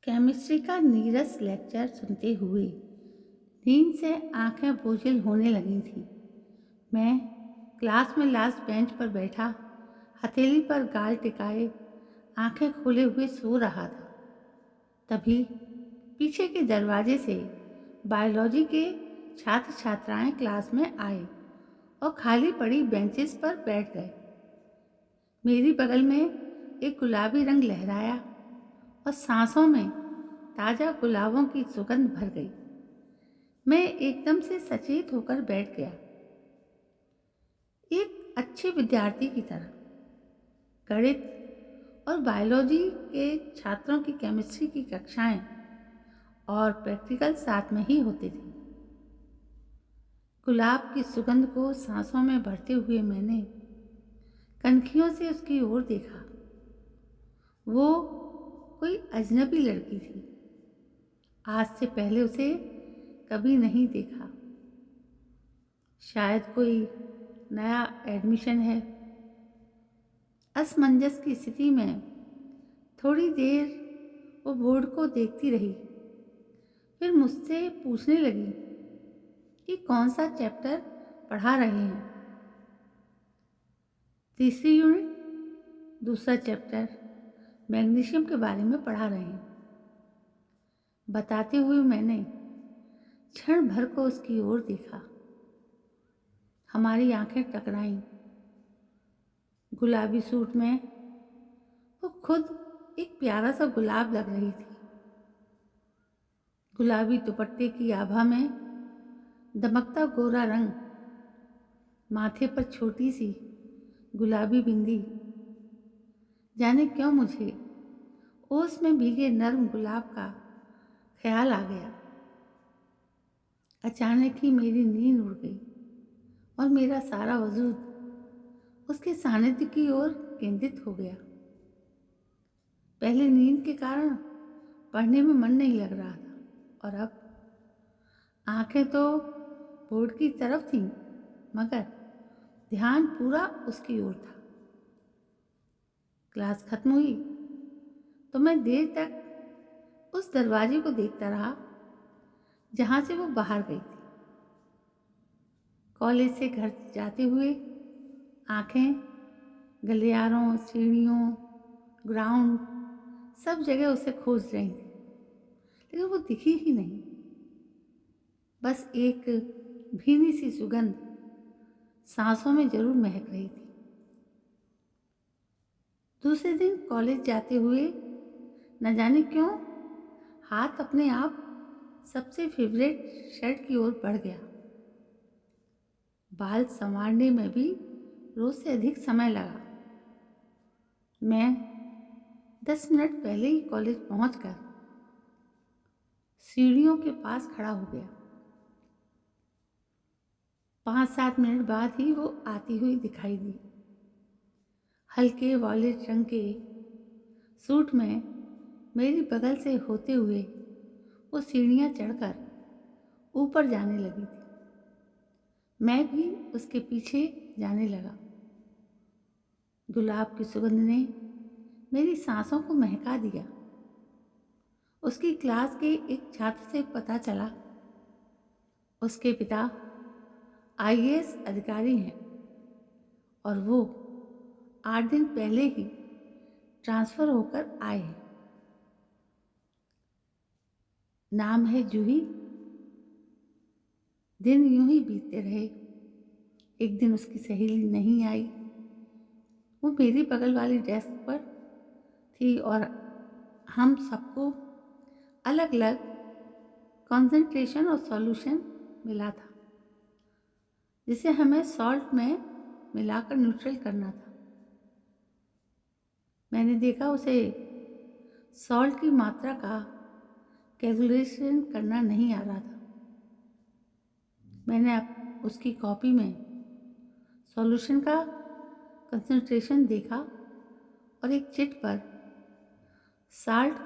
Chemistry का नीरस lecture सुनते हुए नींद से आंखें बोझिल होने लगी थी। मैं क्लास में लास्ट बेंच पर बैठा हथेली पर गाल टिकाए आंखें खोले हुए सो रहा था। तभी पीछे के दरवाजे से बायोलॉजी के छात्र छात्राएं क्लास में आए और खाली पड़ी बेंचेस पर बैठ गए। मेरी बगल में एक गुलाबी रंग लहराया और सांसों में ताज़ा गुलाबों की सुगंध भर गई। मैं एकदम से सचेत होकर बैठ गया, एक अच्छे विद्यार्थी की तरह। गणित और बायोलॉजी के छात्रों की केमिस्ट्री की कक्षाएं और प्रैक्टिकल साथ में ही होते थे। गुलाब की सुगंध को सांसों में भरते हुए मैंने कनखियों से उसकी ओर देखा। वो कोई अजनबी लड़की थी। आज से पहले उसे कभी नहीं देखा। शायद कोई नया एडमिशन है। असमंजस की स्थिति में थोड़ी देर वो बोर्ड को देखती रही, फिर मुझसे पूछने लगी कि कौन सा चैप्टर पढ़ा रहे हैं। तीसरी यूनिट, दूसरा चैप्टर मैग्नीशियम के बारे में पढ़ा रहे हैं। बताते हुए मैंने क्षण भर को उसकी ओर देखा। हमारी आंखें टकराईं। गुलाबी सूट में वो खुद एक प्यारा सा गुलाब लग रही थी। गुलाबी दुपट्टे की आभा में दमकता गोरा रंग, माथे पर छोटी सी गुलाबी बिंदी। जाने क्यों मुझे ओस में भीगे नर्म गुलाब का ख्याल आ गया। अचानक ही मेरी नींद उड़ गई और मेरा सारा वजूद उसके सानिध्य की ओर केंद्रित हो गया। पहले नींद के कारण पढ़ने में मन नहीं लग रहा था और अब आंखें तो बोर्ड की तरफ थीं, मगर ध्यान पूरा उसकी ओर था। क्लास खत्म हुई तो मैं देर तक उस दरवाजे को देखता रहा जहां से वो बाहर गई थी। कॉलेज से घर जाते हुए आंखें गलियारों, सीढ़ियों, ग्राउंड, सब जगह उसे खोज रही थी, लेकिन वो दिखी ही नहीं। बस एक भीनी सी सुगंध सांसों में जरूर महक रही थी। दूसरे दिन कॉलेज जाते हुए न जाने क्यों हाथ अपने आप सबसे फेवरेट शर्ट की ओर बढ़ गया। बाल संवारने में भी रोज से अधिक समय लगा। मैं 10 मिनट पहले ही कॉलेज पहुंचकर सीढ़ियों के पास खड़ा हो गया। 5-7 मिनट बाद ही वो आती हुई दिखाई दी। हल्के वॉयलेट रंग के सूट में मेरी बगल से होते हुए वो सीढ़ियाँ चढ़कर ऊपर जाने लगी थी। मैं भी उसके पीछे जाने लगा। गुलाब की सुगंध ने मेरी सांसों को महका दिया। उसकी क्लास के एक छात्र से पता चला उसके पिता आईएएस अधिकारी हैं और वो 8 दिन पहले ही ट्रांसफ़र होकर आए हैं। नाम है जूही। दिन यूं ही बीतते रहे। एक दिन उसकी सहेली नहीं आई। वो मेरी बगल वाली डेस्क पर थी और हम सबको अलग अलग कंसंट्रेशन और सॉल्यूशन मिला था, जिसे हमें सॉल्ट में मिलाकर न्यूट्रल करना था। मैंने देखा उसे सॉल्ट की मात्रा का कैलकुलेशन करना नहीं आ रहा था। मैंने उसकी कॉपी में सॉल्यूशन का कंसंट्रेशन देखा और एक चिट पर साल्ट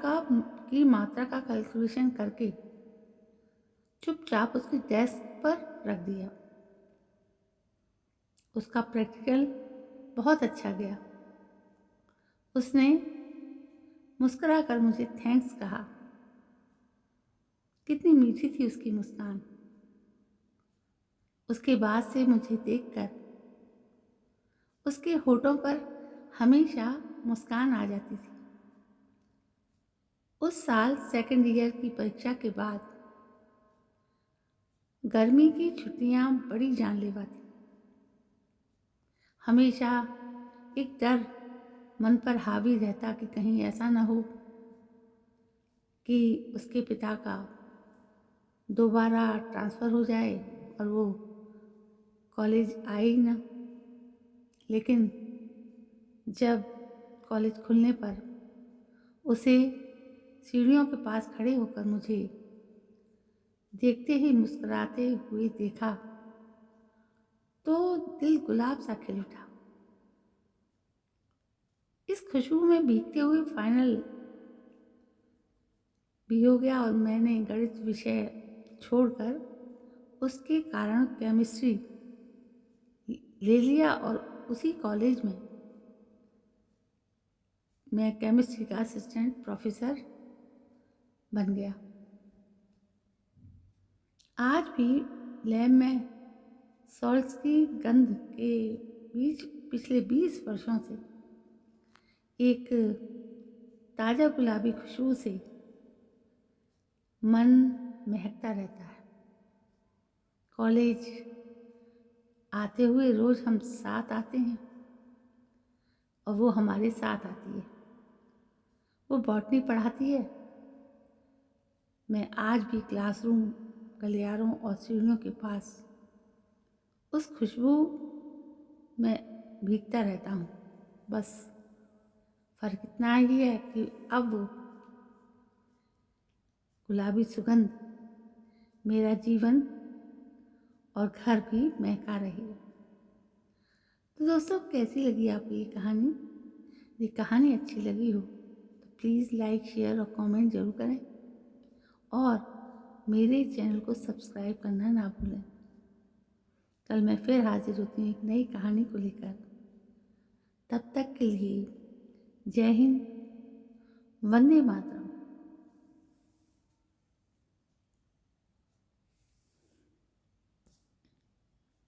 की मात्रा का कैलकुलेशन करके चुपचाप उसकी डेस्क पर रख दिया। उसका प्रैक्टिकल बहुत अच्छा गया। उसने मुस्कुराकर मुझे थैंक्स कहा कितनी मीठी थी उसकी मुस्कान। उसके बाद से मुझे देखकर उसके होठों पर हमेशा मुस्कान आ जाती थी। उस साल सेकंड ईयर की परीक्षा के बाद गर्मी की छुट्टियां बड़ी जानलेवा थी। हमेशा एक डर मन पर हावी रहता कि कहीं ऐसा न हो कि उसके पिता का दोबारा ट्रांसफ़र हो जाए और वो कॉलेज आए ही ना। लेकिन जब कॉलेज खुलने पर उसे सीढ़ियों के पास खड़े होकर मुझे देखते ही मुस्कुराते हुए देखा तो दिल गुलाब सा खिल उठा। इस खुशबू में भीगते हुए फाइनल भी हो गया और मैंने गणित विषय छोड़कर उसके कारण केमिस्ट्री ले लिया और उसी कॉलेज में मैं केमिस्ट्री का असिस्टेंट प्रोफेसर बन गया। आज भी लैब में सॉल्ट्स की गंध के बीच पिछले 20 वर्षों से एक ताज़ा गुलाबी खुशबू से मन महकता रहता है। कॉलेज आते हुए रोज़ हम साथ आते हैं और वो हमारे साथ आती है। वो बॉटनी पढ़ाती है। मैं आज भी क्लासरूम गलियारों और सीढ़ियों के पास उस खुशबू में भीगता रहता हूँ। बस फ़र्क इतना ही है कि अब वो गुलाबी सुगंध मेरा जीवन और घर भी महका रही है। तो दोस्तों, कैसी लगी आपको ये कहानी? ये कहानी अच्छी लगी हो तो प्लीज़ लाइक, शेयर और कमेंट ज़रूर करें और मेरे चैनल को सब्सक्राइब करना ना भूलें। कल मैं फिर हाजिर होती हूँ एक नई कहानी को लेकर। तब तक के लिए जय हिंद, वंदे मातरम।